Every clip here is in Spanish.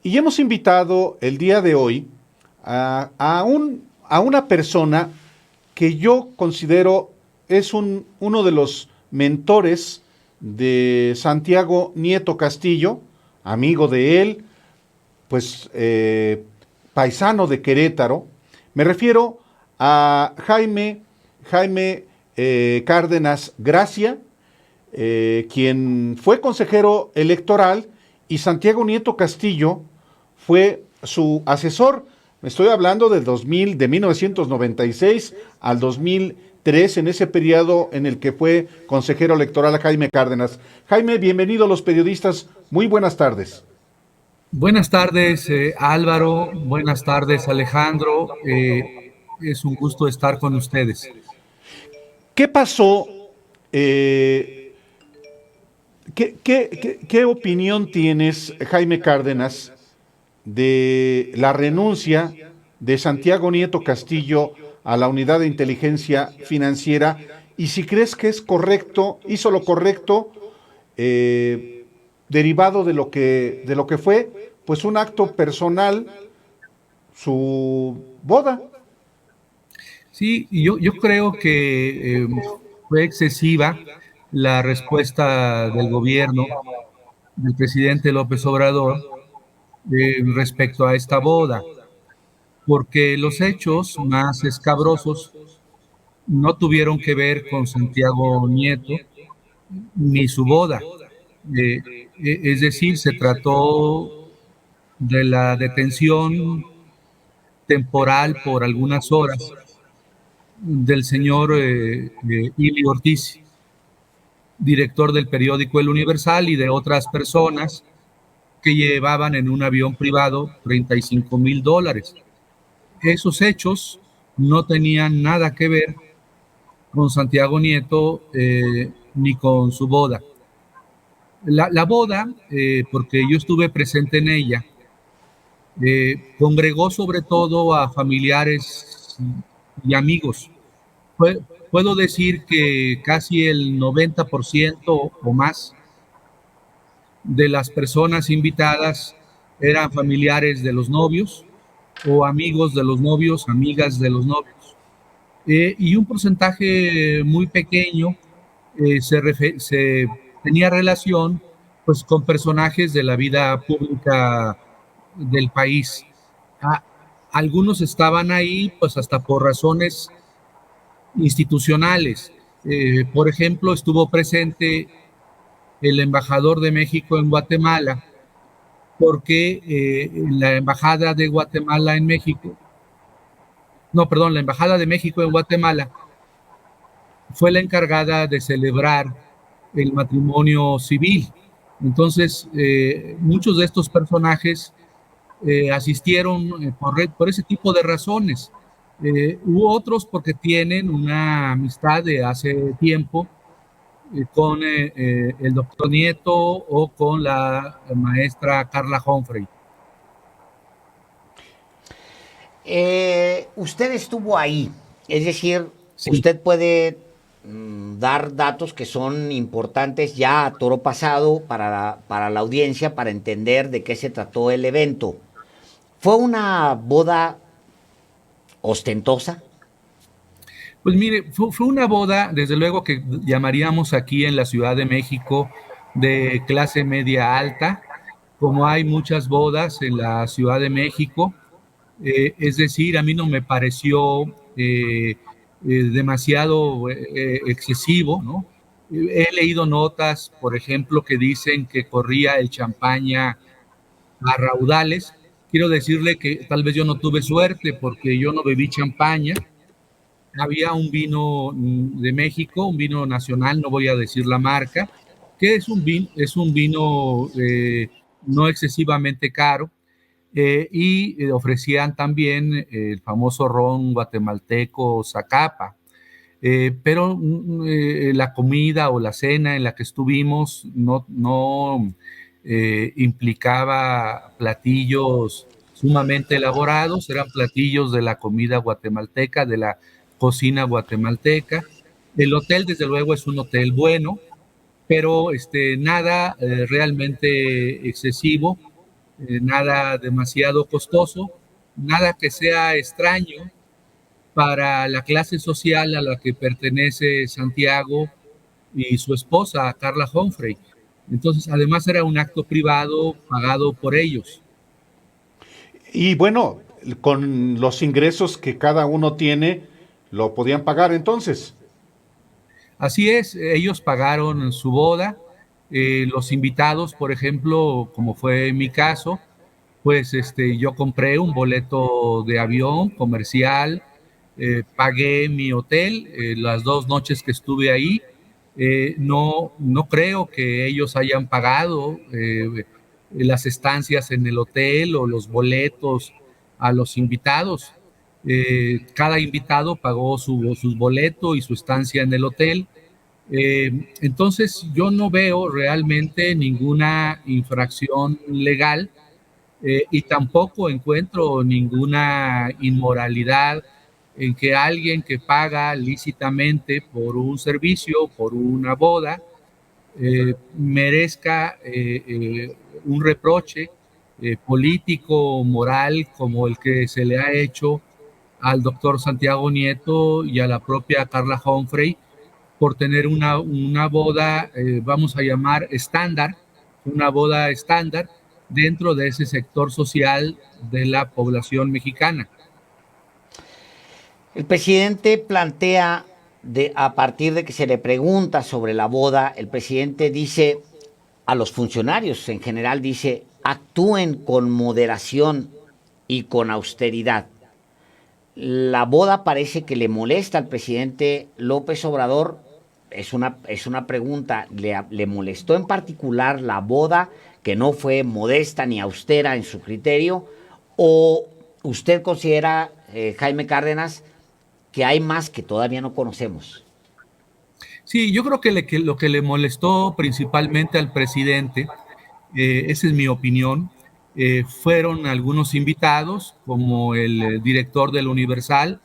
Y hemos invitado el día de hoy a una persona que yo considero es uno de los mentores de Santiago Nieto Castillo, amigo de él, pues paisano de Querétaro. Me refiero a Jaime Cárdenas Gracia, quien fue consejero electoral, y Santiago Nieto Castillo fue su asesor. Me estoy hablando de 1996 al 2003, en ese periodo en el que fue consejero electoral a Jaime Cárdenas. Jaime, bienvenido a Los Periodistas. Muy buenas tardes. Buenas tardes, Álvaro. Buenas tardes, Alejandro. Es un gusto estar con ustedes. ¿Qué pasó? ¿Qué opinión tienes, Jaime Cárdenas, de la renuncia de Santiago Nieto Castillo a la Unidad de Inteligencia Financiera, y si crees que es correcto, hizo lo correcto, eh, derivado de lo que fue pues un acto personal, su boda? Sí, yo creo que fue excesiva la respuesta del gobierno, del presidente López Obrador, respecto a esta boda, porque los hechos más escabrosos no tuvieron que ver con Santiago Nieto ni su boda. Eh, es decir, se trató de la detención temporal por algunas horas del señor Ili Ortiz, director del periódico El Universal, y de otras personas que llevaban en un avión privado $35,000. Esos hechos no tenían nada que ver con Santiago Nieto ni con su boda. La boda, porque yo estuve presente en ella, congregó sobre todo a familiares y amigos. Puedo decir que casi el 90% o más de las personas invitadas eran familiares de los novios o amigos de los novios, amigas de los novios. Y un porcentaje muy pequeño se tenía relación pues con personajes de la vida pública del país. Ah, algunos estaban ahí pues hasta por razones institucionales. Por ejemplo, estuvo presente el embajador de México en Guatemala, porque la embajada de Guatemala en México, no, perdón, la embajada de México en Guatemala fue la encargada de celebrar el matrimonio civil. Entonces, muchos de estos personajes asistieron por ese tipo de razones. Hubo otros porque tienen una amistad de hace tiempo con el doctor Nieto o con la maestra Carla Humphrey. Usted estuvo ahí, es decir, Sí, usted puede dar datos que son importantes ya a toro pasado para la audiencia, para entender de qué se trató el evento. ¿Fue una boda ostentosa? pues mire, fue una boda, desde luego que llamaríamos aquí en la Ciudad de México de clase media alta, como hay muchas bodas en la Ciudad de México. Es decir, a mí no me pareció demasiado excesivo, ¿no? He leído notas, por ejemplo, que dicen que corría el champaña a raudales. Quiero decirle que tal vez yo no tuve suerte porque yo no bebí champaña. Había un vino de México, un vino nacional, no voy a decir la marca, que es un vino no excesivamente caro, y ofrecían también el famoso ron guatemalteco Zacapa. Pero la comida o la cena en la que estuvimos no implicaba platillos sumamente elaborados, eran platillos de la comida guatemalteca, de la cocina guatemalteca. El hotel, desde luego, es un hotel bueno, pero nada realmente excesivo. nada demasiado costoso, nada que sea extraño para la clase social a la que pertenece Santiago y su esposa, Carla Humphrey. Entonces, además era un acto privado pagado por ellos. Y bueno, con los ingresos que cada uno tiene, lo podían pagar entonces. Así es, ellos pagaron su boda. Los invitados, por ejemplo, como fue mi caso, pues yo compré un boleto de avión comercial, pagué mi hotel las 2 noches que estuve ahí. No creo que ellos hayan pagado las estancias en el hotel o los boletos a los invitados. Cada invitado pagó su boleto y su estancia en el hotel. Entonces yo no veo realmente ninguna infracción legal, y tampoco encuentro ninguna inmoralidad en que alguien que paga lícitamente por un servicio, por una boda, merezca un reproche político o moral como el que se le ha hecho al doctor Santiago Nieto y a la propia Carla Humphrey por tener una boda, vamos a llamar estándar, una boda estándar dentro de ese sector social de la población mexicana. El presidente plantea, a partir de que se le pregunta sobre la boda, el presidente dice a los funcionarios en general, dice, actúen con moderación y con austeridad. La boda parece que le molesta al presidente López Obrador. Es una pregunta, ¿le molestó en particular la boda, que no fue modesta ni austera en su criterio? ¿O usted considera, Jaime Cárdenas, que hay más que todavía no conocemos? Sí, yo creo que lo que le molestó principalmente al presidente, esa es mi opinión, fueron algunos invitados, como el director del Universal,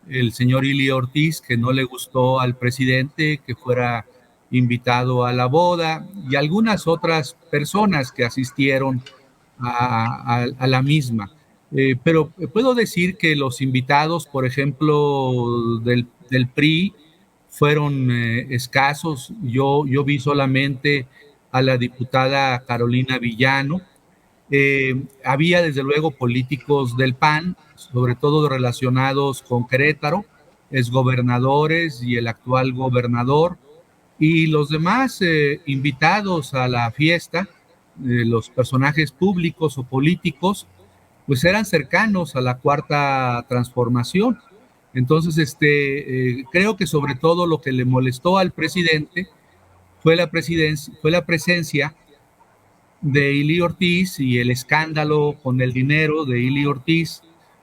el señor Ili Ortiz, que no le gustó al presidente que fuera invitado a la boda, y algunas otras personas que asistieron a la misma. Pero puedo decir que los invitados, por ejemplo, del PRI, fueron escasos. Yo vi solamente a la diputada Carolina Villano. Había desde luego políticos del PAN, sobre todo relacionados con Querétaro, exgobernadores y el actual gobernador, y los demás invitados a la fiesta, los personajes públicos o políticos, pues eran cercanos a la Cuarta Transformación. Entonces, creo que sobre todo lo que le molestó al presidente fue fue la presencia de Ili Ortiz y el escándalo con el dinero de Ili Ortiz,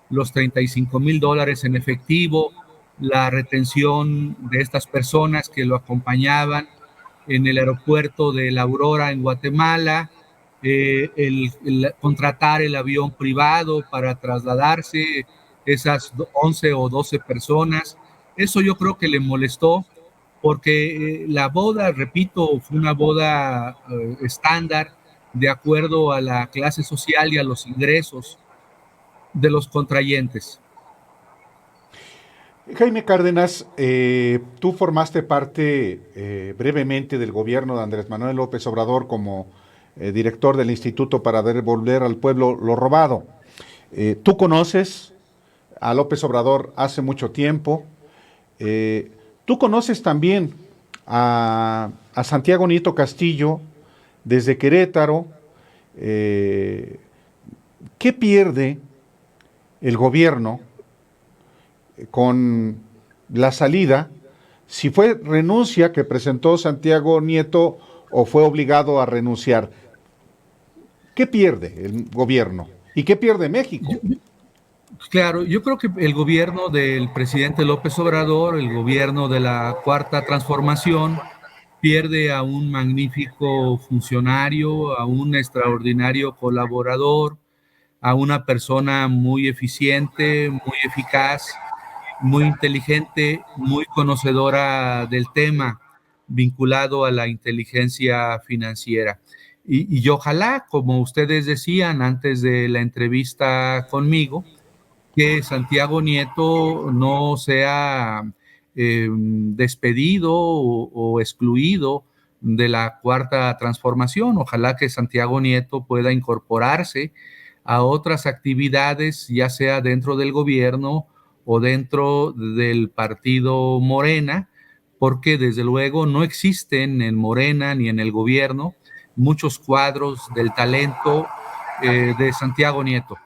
los $35,000 en efectivo, la retención de estas personas que lo acompañaban en el aeropuerto de La Aurora en Guatemala, el contratar el avión privado para trasladarse esas 11 o 12 personas. Eso yo creo que le molestó porque la boda, repito, fue una boda estándar de acuerdo a la clase social y a los ingresos de los contrayentes. Jaime Cárdenas, tú formaste parte brevemente del gobierno de Andrés Manuel López Obrador como director del Instituto para Devolver al Pueblo lo Robado. Tú conoces a López Obrador hace mucho tiempo. Tú conoces también a Santiago Nieto Castillo desde Querétaro. ¿Qué pierde el gobierno con la salida? Si fue renuncia que presentó Santiago Nieto o fue obligado a renunciar. ¿Qué pierde el gobierno? ¿Y qué pierde México? Claro, yo creo que el gobierno del presidente López Obrador, el gobierno de la Cuarta Transformación, pierde a un magnífico funcionario, a un extraordinario colaborador, a una persona muy eficiente, muy eficaz, muy inteligente, muy conocedora del tema vinculado a la inteligencia financiera. Y ojalá, como ustedes decían antes de la entrevista conmigo, que Santiago Nieto no sea despedido o excluido de la Cuarta Transformación. Ojalá que Santiago Nieto pueda incorporarse a otras actividades, ya sea dentro del gobierno o dentro del partido Morena, porque desde luego no existen en Morena ni en el gobierno muchos cuadros del talento de Santiago Nieto.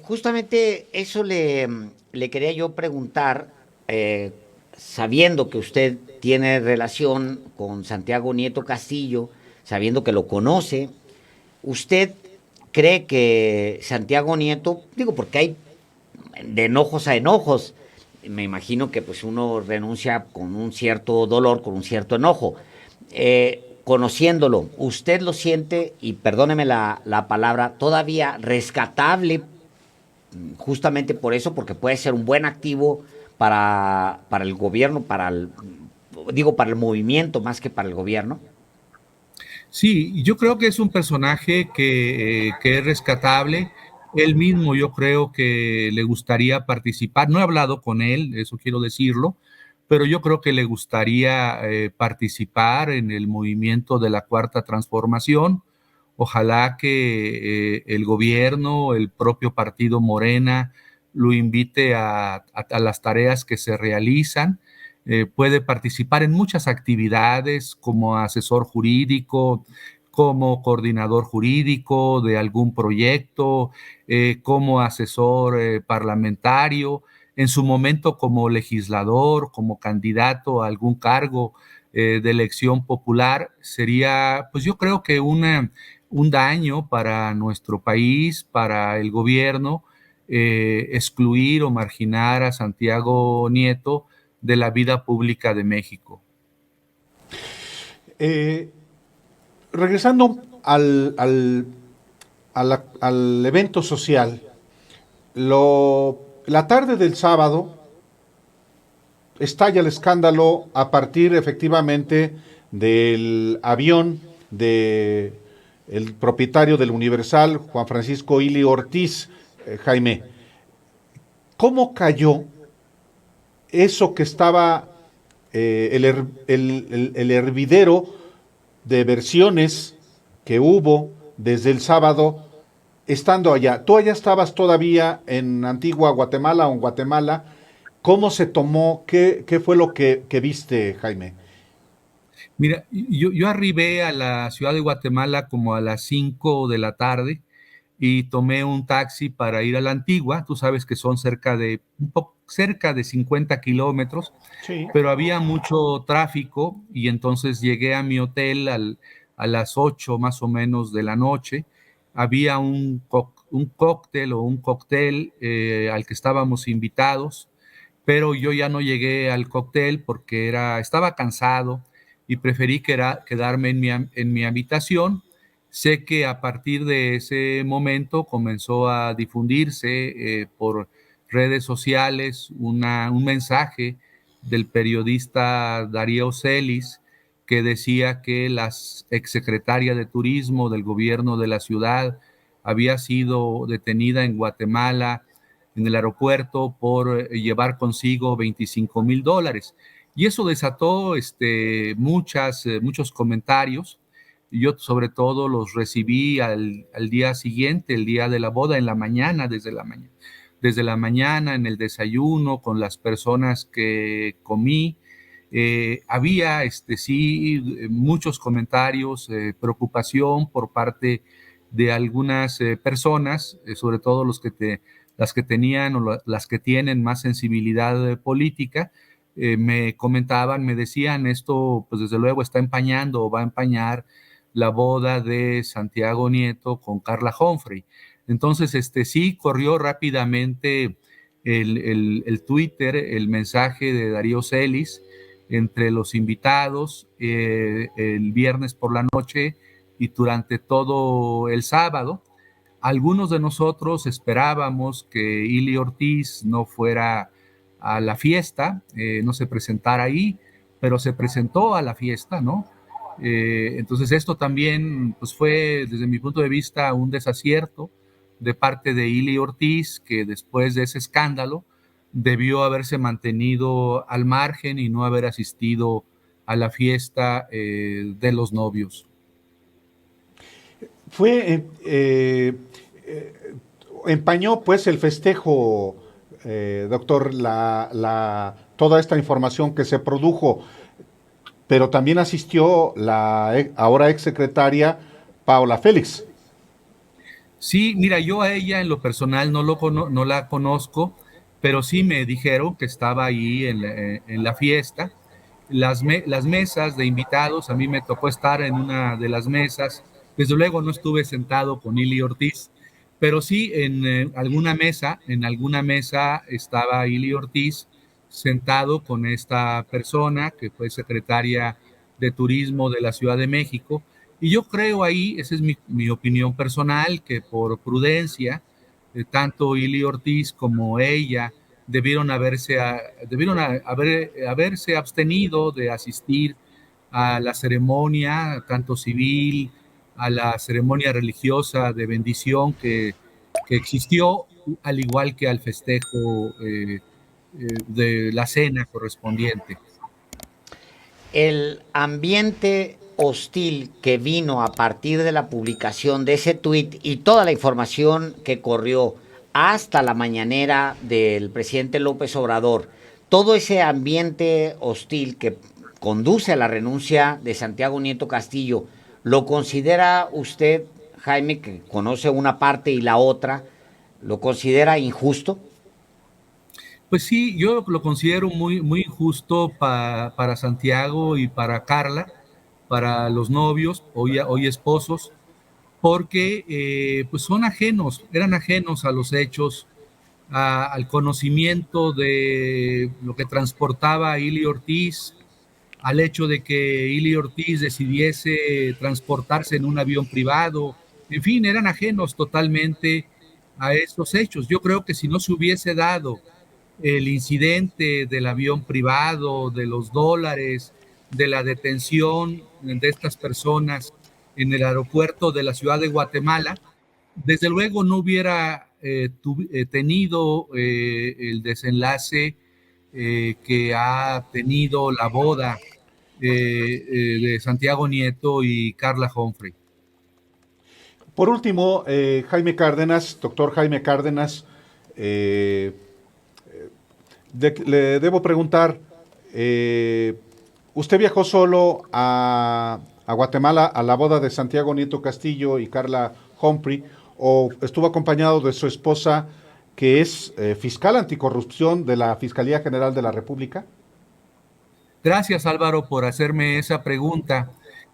Justamente eso le quería yo preguntar, sabiendo que usted tiene relación con Santiago Nieto Castillo, sabiendo que lo conoce, ¿usted cree que Santiago Nieto, digo, porque hay de enojos a enojos, me imagino que pues uno renuncia con un cierto dolor, con un cierto enojo. Conociéndolo, ¿usted lo siente, y perdóneme la palabra, todavía rescatable justamente por eso, porque puede ser un buen activo para el gobierno, para el movimiento más que para el gobierno? Sí, yo creo que es un personaje que es rescatable. Él mismo yo creo que le gustaría participar. No he hablado con él, eso quiero decirlo, pero yo creo que le gustaría participar en el movimiento de la Cuarta Transformación. Ojalá que el gobierno, el propio partido Morena, lo invite a las tareas que se realizan. Puede participar en muchas actividades como asesor jurídico, como coordinador jurídico de algún proyecto, como asesor parlamentario, en su momento como legislador, como candidato a algún cargo de elección popular. Sería, pues yo creo que un daño para nuestro país, para el gobierno, excluir o marginar a Santiago Nieto de la vida pública de México. Eh, Regresando al evento social, la tarde del sábado estalla el escándalo a partir efectivamente del avión de el propietario del Universal, Juan Francisco Ili Ortiz, Jaime. ¿Cómo cayó eso que estaba el hervidero de versiones que hubo desde el sábado estando allá? Tú allá estabas todavía en Antigua Guatemala o en Guatemala. ¿Cómo se tomó? ¿Qué fue lo que viste, Jaime? Mira, yo arribé a la ciudad de Guatemala como a las 5 de la tarde y tomé un taxi para ir a la Antigua. Tú sabes que son cerca de 50 kilómetros, Sí. pero había mucho tráfico y entonces llegué a mi hotel a las 8 más o menos de la noche. Había un cóctel o un cóctel al que estábamos invitados, pero yo ya no llegué al cóctel porque estaba cansado y preferí quedarme en mi habitación. Sé que a partir de ese momento comenzó a difundirse por redes sociales un mensaje del periodista Darío Celis que decía que la exsecretaria de Turismo del gobierno de la ciudad había sido detenida en Guatemala en el aeropuerto por llevar consigo $25,000. Y eso desató muchos comentarios. Yo sobre todo los recibí al día siguiente, el día de la boda, en la mañana, desde la mañana en el desayuno con las personas que comí. Había muchos comentarios, preocupación por parte de algunas personas, sobre todo las que tenían o las que tienen más sensibilidad política. Me comentaban, me decían, esto pues desde luego está empañando o va a empañar la boda de Santiago Nieto con Carla Humphrey. Entonces, sí corrió rápidamente el Twitter, el mensaje de Darío Celis entre los invitados el viernes por la noche y durante todo el sábado. Algunos de nosotros esperábamos que Ili Ortiz no fuera a la fiesta, no se presentara ahí, pero se presentó a la fiesta, ¿no? Entonces esto también pues fue desde mi punto de vista un desacierto de parte de Ili Ortiz, que después de ese escándalo debió haberse mantenido al margen y no haber asistido a la fiesta de los novios. Empañó pues el festejo, doctor, toda esta información que se produjo, pero también asistió la ahora exsecretaria Paola Félix. Sí, mira, yo a ella en lo personal no la conozco, pero sí me dijeron que estaba ahí en la fiesta. Las mesas de invitados, a mí me tocó estar en una de las mesas. Desde luego no estuve sentado con Ili Ortiz, pero sí en alguna mesa estaba Ili Ortiz sentado con esta persona que fue secretaria de Turismo de la Ciudad de México. Y yo creo ahí, esa es mi opinión personal, que por prudencia, tanto Ili Ortiz como ella haberse abstenido de asistir a la ceremonia, tanto civil, a la ceremonia religiosa de bendición que existió, al igual que al festejo de la cena correspondiente. El ambiente hostil que vino a partir de la publicación de ese tuit y toda la información que corrió hasta la mañanera del presidente López Obrador, todo ese ambiente hostil que conduce a la renuncia de Santiago Nieto Castillo, ¿lo considera usted, Jaime, que conoce una parte y la otra, lo considera injusto? Pues sí, yo lo considero muy injusto para Santiago y para Carla, para los novios, hoy esposos, porque pues eran ajenos a los hechos, al conocimiento de lo que transportaba Ili Ortiz, al hecho de que Ili Ortiz decidiese transportarse en un avión privado. En fin, eran ajenos totalmente a estos hechos. Yo creo que si no se hubiese dado el incidente del avión privado, de los dólares, de la detención de estas personas en el aeropuerto de la ciudad de Guatemala, desde luego no hubiera tenido el desenlace que ha tenido la boda de Santiago Nieto y Carla Humphrey. Por último, Jaime Cárdenas, doctor Jaime Cárdenas, le debo preguntar, ¿usted viajó solo a Guatemala a la boda de Santiago Nieto Castillo y Carla Humphrey o estuvo acompañado de su esposa, que es fiscal anticorrupción de la Fiscalía General de la República? Gracias, Álvaro, por hacerme esa pregunta,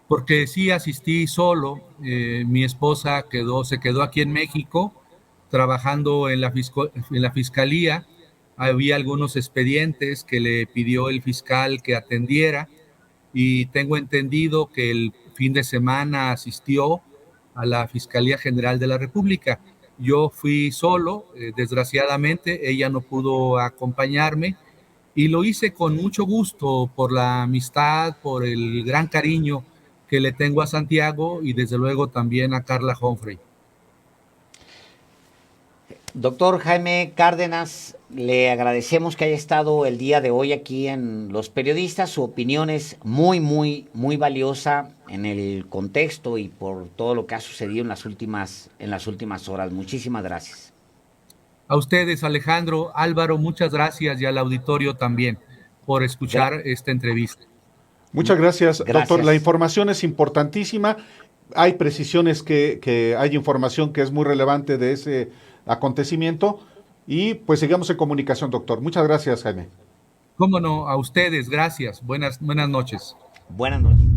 porque sí asistí solo. Mi esposa se quedó aquí en México trabajando en la fiscalía. Había algunos expedientes que le pidió el fiscal que atendiera y tengo entendido que el fin de semana asistió a la Fiscalía General de la República. Yo fui solo, desgraciadamente, ella no pudo acompañarme y lo hice con mucho gusto por la amistad, por el gran cariño que le tengo a Santiago y desde luego también a Carla Humphrey. Doctor Jaime Cárdenas, le agradecemos que haya estado el día de hoy aquí en Los Periodistas. Su opinión es muy valiosa en el contexto y por todo lo que ha sucedido en las últimas horas. Muchísimas gracias. A ustedes, Alejandro, Álvaro, muchas gracias y al auditorio también por escuchar esta entrevista. Muchas gracias, doctor. La información es importantísima. Hay precisiones hay información que es muy relevante de ese acontecimiento y pues sigamos en comunicación, doctor. Muchas gracias, Jaime. Cómo no, a ustedes, gracias. Buenas noches. Buenas noches.